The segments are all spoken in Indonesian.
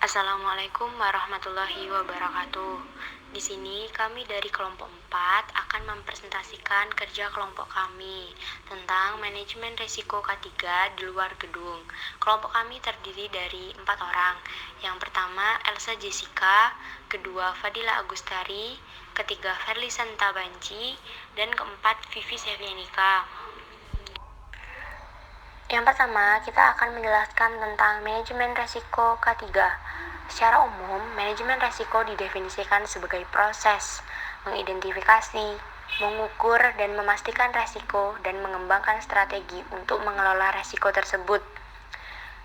Assalamualaikum warahmatullahi wabarakatuh. Di sini kami dari kelompok 4 akan mempresentasikan kerja kelompok kami tentang manajemen risiko K3 di luar gedung. Kelompok kami terdiri dari 4 orang. Yang pertama Elsa Jessica, kedua Fadila Agustari, ketiga Ferli Santabanci, dan keempat Vivi Sevianika. Yang pertama, kita akan menjelaskan tentang manajemen risiko K3. Secara umum, manajemen risiko didefinisikan sebagai proses mengidentifikasi, mengukur dan memastikan risiko dan mengembangkan strategi untuk mengelola risiko tersebut.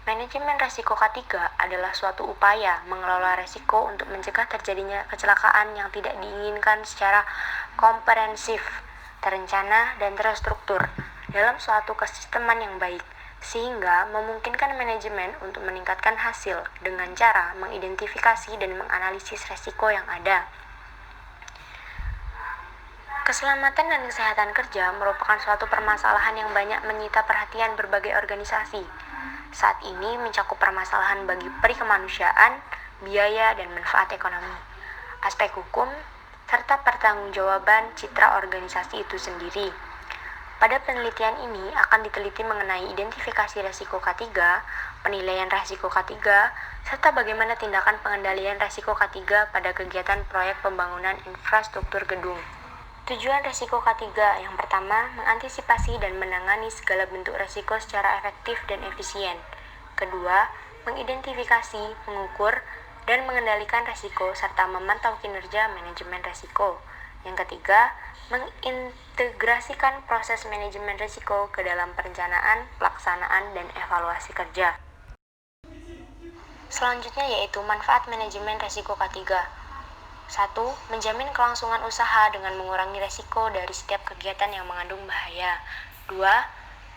Manajemen risiko K3 adalah suatu upaya mengelola risiko untuk mencegah terjadinya kecelakaan yang tidak diinginkan secara komprehensif, terencana, dan terstruktur dalam suatu kesisteman yang baik, sehingga memungkinkan manajemen untuk meningkatkan hasil dengan cara mengidentifikasi dan menganalisis risiko yang ada. Keselamatan dan kesehatan kerja merupakan suatu permasalahan yang banyak menyita perhatian berbagai organisasi. Saat ini mencakup permasalahan bagi perikemanusiaan, biaya, dan manfaat ekonomi, aspek hukum, serta pertanggungjawaban citra organisasi itu sendiri. Pada penelitian ini akan diteliti mengenai identifikasi risiko K3, penilaian risiko K3, serta bagaimana tindakan pengendalian risiko K3 pada kegiatan proyek pembangunan infrastruktur gedung. Tujuan risiko K3 yang pertama, mengantisipasi dan menangani segala bentuk risiko secara efektif dan efisien. Kedua, mengidentifikasi, mengukur, dan mengendalikan risiko serta memantau kinerja manajemen risiko. Yang ketiga, mengintegrasikan proses manajemen risiko ke dalam perencanaan, pelaksanaan, dan evaluasi kerja. Selanjutnya yaitu manfaat manajemen risiko K3. 1. Menjamin kelangsungan usaha dengan mengurangi risiko dari setiap kegiatan yang mengandung bahaya. 2.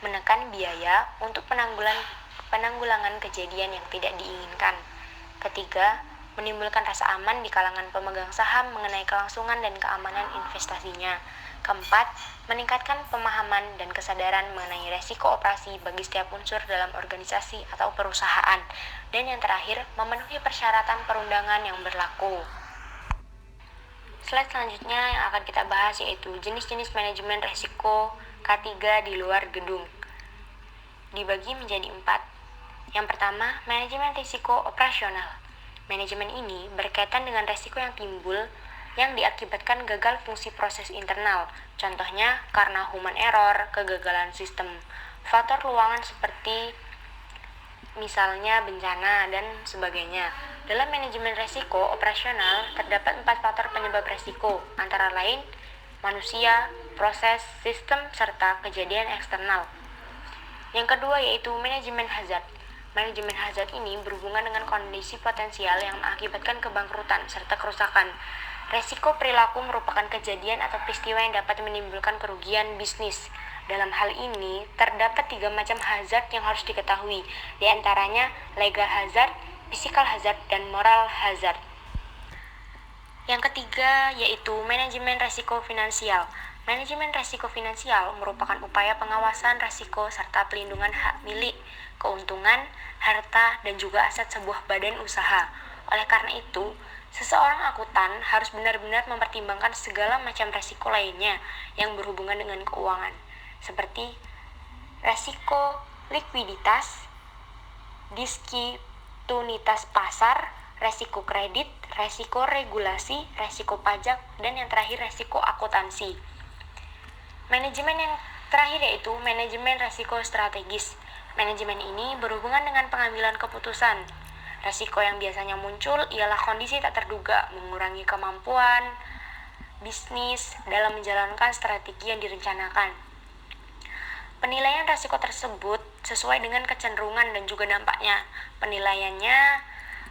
Menekan biaya untuk penanggulangan kejadian yang tidak diinginkan. Ketiga, menimbulkan rasa aman di kalangan pemegang saham mengenai kelangsungan dan keamanan investasinya. Keempat, meningkatkan pemahaman dan kesadaran mengenai resiko operasi bagi setiap unsur dalam organisasi atau perusahaan. Dan yang terakhir, memenuhi persyaratan perundangan yang berlaku. Slide selanjutnya yang akan kita bahas yaitu jenis-jenis manajemen risiko K3 di luar gedung. Dibagi menjadi 4. Yang pertama, manajemen risiko operasional. Manajemen ini berkaitan dengan risiko yang timbul yang diakibatkan gagal fungsi proses internal, contohnya karena human error, kegagalan sistem, faktor ruangan seperti misalnya bencana, dan sebagainya. Dalam manajemen risiko operasional, terdapat 4 faktor penyebab risiko, antara lain manusia, proses, sistem, serta kejadian eksternal. Yang kedua yaitu manajemen hazard. Manajemen hazard ini berhubungan dengan kondisi potensial yang mengakibatkan kebangkrutan serta kerusakan. Resiko perilaku merupakan kejadian atau peristiwa yang dapat menimbulkan kerugian bisnis. Dalam hal ini, terdapat 3 macam hazard yang harus diketahui, di antaranya legal hazard, physical hazard, dan moral hazard. Yang ketiga yaitu manajemen risiko finansial. Manajemen risiko finansial merupakan upaya pengawasan risiko serta pelindungan hak milik, keuntungan, harta, dan juga aset sebuah badan usaha. Oleh karena itu, seseorang akuntan harus benar-benar mempertimbangkan segala macam risiko lainnya yang berhubungan dengan keuangan, seperti risiko likuiditas, diskitunitas pasar, risiko kredit, risiko regulasi, risiko pajak, dan yang terakhir risiko akuntansi. Manajemen yang terakhir yaitu manajemen risiko strategis. Manajemen ini berhubungan dengan pengambilan keputusan. Risiko yang biasanya muncul ialah kondisi tak terduga, mengurangi kemampuan bisnis dalam menjalankan strategi yang direncanakan. Penilaian risiko tersebut sesuai dengan kecenderungan dan juga dampaknya. Penilaiannya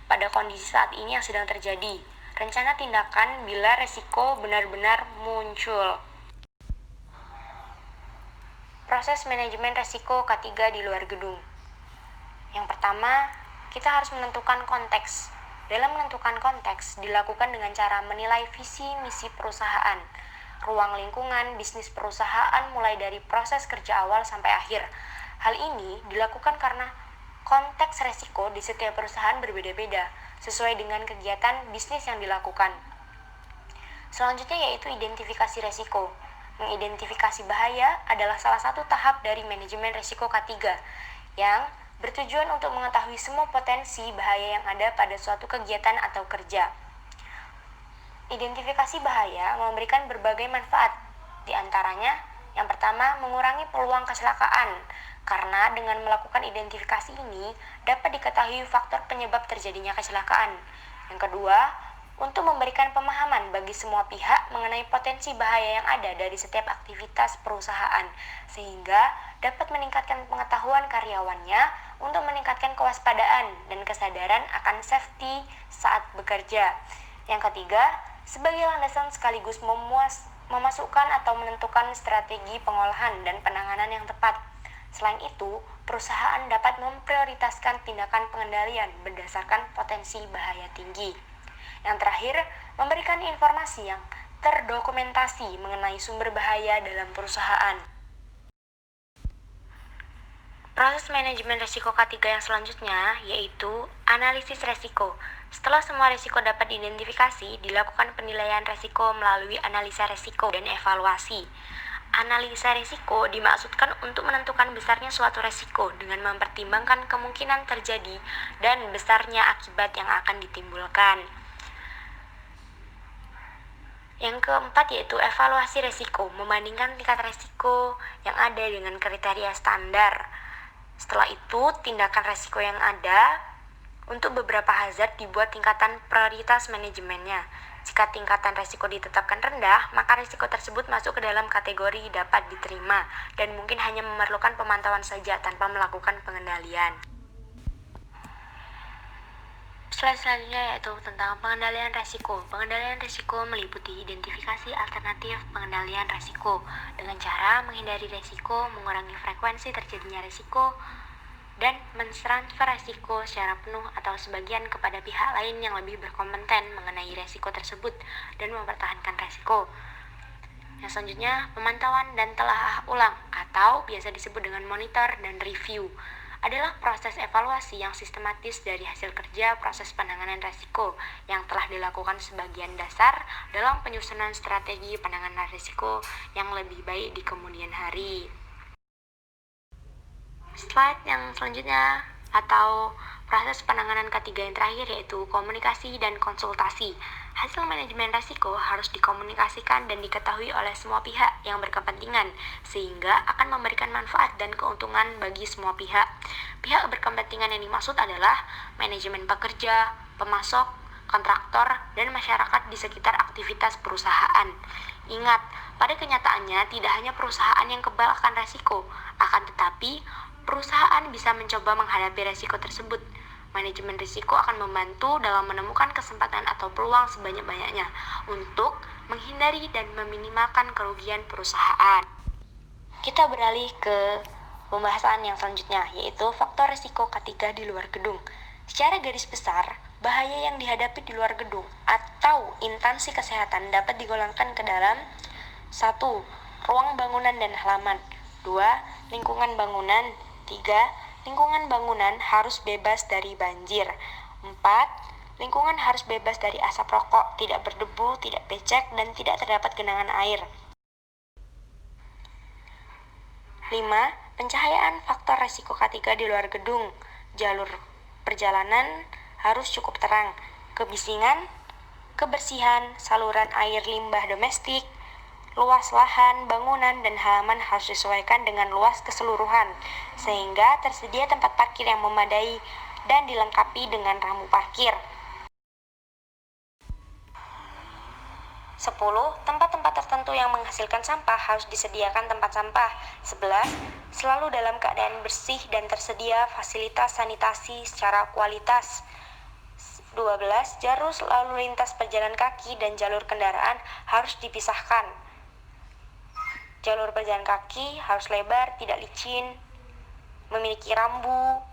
pada kondisi saat ini yang sedang terjadi. Rencana tindakan bila risiko benar-benar muncul. Proses manajemen risiko K3 di luar gedung. Yang pertama, kita harus menentukan konteks. Dalam menentukan konteks dilakukan dengan cara menilai visi misi perusahaan, ruang lingkungan bisnis perusahaan mulai dari proses kerja awal sampai akhir. Hal ini dilakukan karena konteks resiko di setiap perusahaan berbeda-beda. sesuai dengan kegiatan bisnis yang dilakukan. Selanjutnya yaitu identifikasi resiko. Mengidentifikasi bahaya adalah salah satu tahap dari manajemen risiko K3 yang bertujuan untuk mengetahui semua potensi bahaya yang ada pada suatu kegiatan atau kerja. Identifikasi bahaya memberikan berbagai manfaat. Di antaranya, yang pertama, mengurangi peluang kecelakaan, karena dengan melakukan identifikasi ini dapat diketahui faktor penyebab terjadinya kecelakaan. Yang kedua, untuk memberikan pemahaman bagi semua pihak mengenai potensi bahaya yang ada dari setiap aktivitas perusahaan, sehingga dapat meningkatkan pengetahuan karyawannya untuk meningkatkan kewaspadaan dan kesadaran akan safety saat bekerja. Yang ketiga, sebagai landasan sekaligus memasukkan atau menentukan strategi pengolahan dan penanganan yang tepat. Selain itu, perusahaan dapat memprioritaskan tindakan pengendalian berdasarkan potensi bahaya tinggi. Yang terakhir, memberikan informasi yang terdokumentasi mengenai sumber bahaya dalam perusahaan. Proses manajemen risiko K3 yang selanjutnya yaitu analisis risiko. Setelah semua risiko dapat diidentifikasi, dilakukan penilaian risiko melalui analisa risiko dan evaluasi. Analisa risiko dimaksudkan untuk menentukan besarnya suatu risiko dengan mempertimbangkan kemungkinan terjadi dan besarnya akibat yang akan ditimbulkan. Yang keempat yaitu evaluasi risiko, membandingkan tingkat risiko yang ada dengan kriteria standar. Setelah itu, tindakan risiko yang ada untuk beberapa hazard dibuat tingkatan prioritas manajemennya. Jika tingkatan risiko ditetapkan rendah, maka risiko tersebut masuk ke dalam kategori dapat diterima dan mungkin hanya memerlukan pemantauan saja tanpa melakukan pengendalian. Slide selanjutnya yaitu tentang pengendalian risiko. Pengendalian risiko meliputi identifikasi alternatif pengendalian risiko dengan cara menghindari risiko, mengurangi frekuensi terjadinya risiko, dan mentransfer risiko secara penuh atau sebagian kepada pihak lain yang lebih berkompeten mengenai risiko tersebut dan mempertahankan risiko. Yang selanjutnya, pemantauan dan telaah ulang atau biasa disebut dengan monitor dan review adalah proses evaluasi yang sistematis dari hasil kerja proses penanganan risiko yang telah dilakukan sebagian dasar dalam penyusunan strategi penanganan risiko yang lebih baik di kemudian hari. Slide yang selanjutnya atau proses penanganan K3 yang terakhir yaitu komunikasi dan konsultasi. Hasil manajemen risiko harus dikomunikasikan dan diketahui oleh semua pihak yang berkepentingan sehingga akan memberikan manfaat dan keuntungan bagi semua pihak. Pihak berkepentingan yang dimaksud adalah manajemen pekerja, pemasok, kontraktor, dan masyarakat di sekitar aktivitas perusahaan. Ingat, pada kenyataannya tidak hanya perusahaan yang kebal akan risiko, akan tetapi perusahaan bisa mencoba menghadapi risiko tersebut. Manajemen risiko akan membantu dalam menemukan kesempatan atau peluang sebanyak-banyaknya untuk menghindari dan meminimalkan kerugian perusahaan. Kita beralih ke pembahasan yang selanjutnya, yaitu faktor risiko K3 di luar gedung. Secara garis besar, bahaya yang dihadapi di luar gedung atau instansi kesehatan dapat digolongkan ke dalam 1. Ruang bangunan dan halaman. 2. Lingkungan bangunan. 3. Lingkungan bangunan harus bebas dari banjir. 4. Lingkungan harus bebas dari asap rokok, tidak berdebu, tidak becek, dan tidak terdapat genangan air. 5. Pencahayaan faktor risiko K3 di luar gedung. Jalur perjalanan harus cukup terang. Kebisingan, kebersihan, saluran air limbah domestik, luas lahan, bangunan, dan halaman harus disesuaikan dengan luas keseluruhan, sehingga tersedia tempat parkir yang memadai dan dilengkapi dengan rambu parkir. 10. Tempat-tempat tertentu yang menghasilkan sampah harus disediakan tempat sampah. 11. Selalu dalam keadaan bersih dan tersedia fasilitas sanitasi secara kualitas. 12. Jalur lalu lintas pejalan kaki dan jalur kendaraan harus dipisahkan. Jalur pejalan kaki harus lebar, tidak licin, memiliki rambu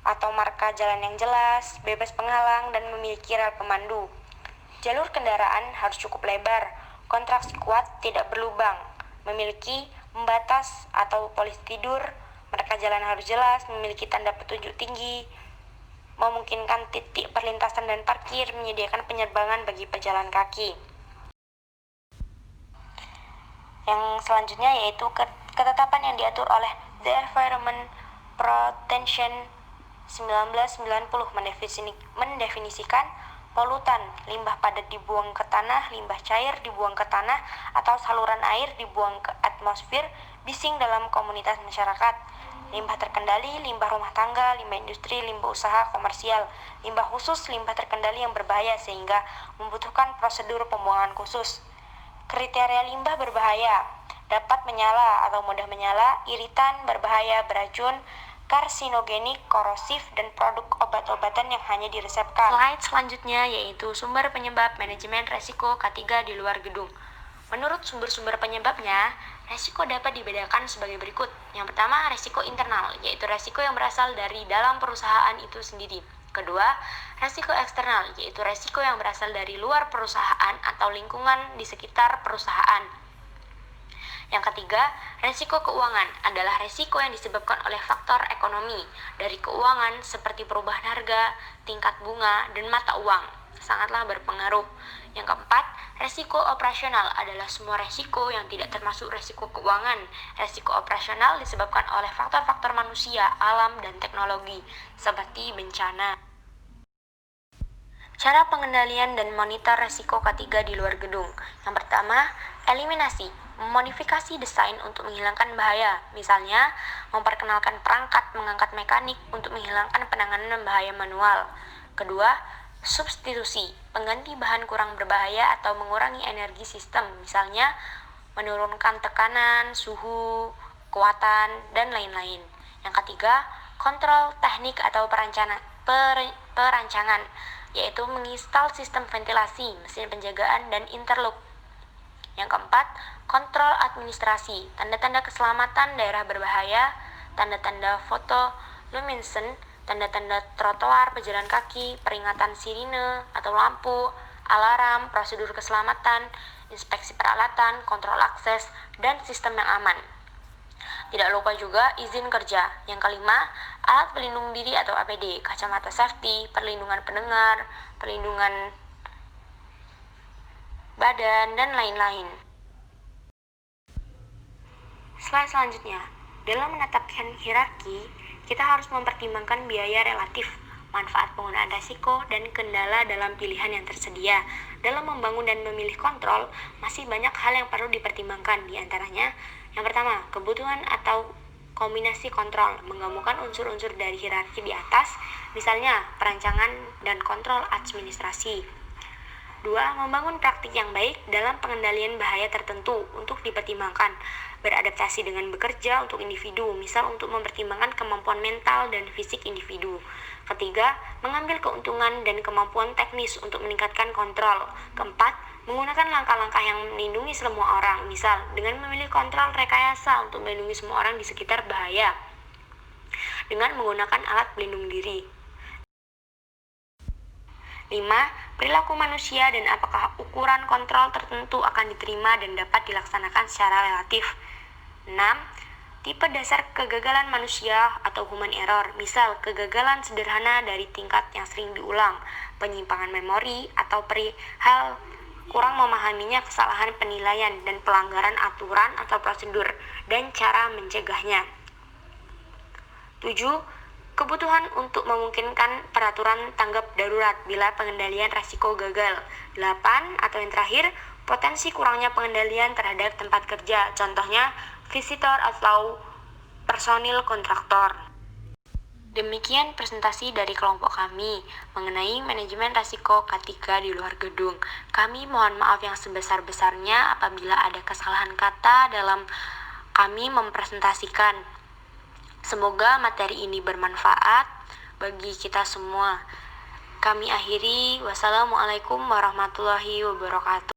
atau marka jalan yang jelas, bebas penghalang, dan memiliki rel pemandu. Jalur kendaraan harus cukup lebar, kontraksi kuat, tidak berlubang, memiliki pembatas atau polisi tidur, marka jalan harus jelas, memiliki tanda petunjuk tinggi, memungkinkan titik perlintasan dan parkir, menyediakan penyerbangan bagi pejalan kaki. Yang selanjutnya yaitu ketetapan yang diatur oleh The Environment Protection 1990 mendefinisikan polutan, limbah padat dibuang ke tanah, limbah cair dibuang ke tanah atau saluran air dibuang ke atmosfer, bising dalam komunitas masyarakat. Limbah terkendali, limbah rumah tangga, limbah industri, limbah usaha komersial, limbah khusus, limbah terkendali yang berbahaya sehingga membutuhkan prosedur pembuangan khusus. Kriteria limbah berbahaya: dapat menyala atau mudah menyala, iritan, berbahaya, beracun, karsinogenik, korosif, dan produk obat-obatan yang hanya diresepkan. Slide selanjutnya yaitu sumber penyebab manajemen resiko K3 di luar gedung. Menurut sumber-sumber penyebabnya, resiko dapat dibedakan sebagai berikut. Yang pertama, resiko internal, yaitu resiko yang berasal dari dalam perusahaan itu sendiri. Kedua, resiko eksternal, yaitu resiko yang berasal dari luar perusahaan atau lingkungan di sekitar perusahaan. Yang ketiga, resiko keuangan adalah resiko yang disebabkan oleh faktor ekonomi dari keuangan seperti perubahan harga, tingkat bunga, dan mata uang. Sangatlah berpengaruh. Yang keempat, resiko operasional adalah semua resiko yang tidak termasuk resiko keuangan. Resiko operasional disebabkan oleh faktor-faktor manusia, alam, dan teknologi, seperti bencana. Cara pengendalian dan monitor resiko K3 di luar gedung. Yang pertama, eliminasi. Memodifikasi desain untuk menghilangkan bahaya. Misalnya, memperkenalkan perangkat mengangkat mekanik untuk menghilangkan penanganan bahaya manual. Kedua, substitusi. Pengganti bahan kurang berbahaya atau mengurangi energi sistem. Misalnya, menurunkan tekanan, suhu, kekuatan, dan lain-lain. Yang ketiga, kontrol teknik atau perancangan, yaitu menginstal sistem ventilasi, mesin penjagaan, dan interlock. Yang keempat, kontrol administrasi, tanda-tanda keselamatan daerah berbahaya, tanda-tanda fotoluminescent, tanda-tanda trotoar, pejalan kaki, peringatan sirine atau lampu, alarm, prosedur keselamatan, inspeksi peralatan, kontrol akses, dan sistem yang aman. Tidak lupa juga izin kerja. Yang kelima, alat pelindung diri atau APD, kacamata safety, perlindungan pendengar, perlindungan badan, dan lain-lain. Slide selanjutnya, dalam menetapkan hierarki, kita harus mempertimbangkan biaya relatif, manfaat penggunaan resiko, dan kendala dalam pilihan yang tersedia. Dalam membangun dan memilih kontrol, masih banyak hal yang perlu dipertimbangkan. Di antaranya, yang pertama, kebutuhan atau kombinasi kontrol, menggabungkan unsur-unsur dari hierarki di atas, misalnya perancangan dan kontrol administrasi. 2. Membangun praktik yang baik dalam pengendalian bahaya tertentu untuk dipertimbangkan. Beradaptasi dengan bekerja untuk individu, misal untuk mempertimbangkan kemampuan mental dan fisik individu. Ketiga, mengambil keuntungan dan kemampuan teknis untuk meningkatkan kontrol. Keempat, menggunakan langkah-langkah yang melindungi semua orang, misal dengan memilih kontrol rekayasa untuk melindungi semua orang di sekitar bahaya dengan menggunakan alat pelindung diri. 5. Perilaku manusia dan apakah ukuran kontrol tertentu akan diterima dan dapat dilaksanakan secara relatif. 6. Tipe dasar kegagalan manusia atau human error, misal kegagalan sederhana dari tingkat yang sering diulang, penyimpangan memori, atau perihal kurang memahaminya kesalahan penilaian dan pelanggaran aturan atau prosedur, dan cara mencegahnya. 7. Kebutuhan untuk memungkinkan peraturan tanggap darurat bila pengendalian risiko gagal. 8. Atau yang terakhir, potensi kurangnya pengendalian terhadap tempat kerja, contohnya visitor atau personil kontraktor. Demikian presentasi dari kelompok kami mengenai manajemen risiko K3 di luar gedung. Kami mohon maaf yang sebesar-besarnya apabila ada kesalahan kata dalam kami mempresentasikan. Semoga materi ini bermanfaat bagi kita semua. Kami akhiri, wassalamualaikum warahmatullahi wabarakatuh.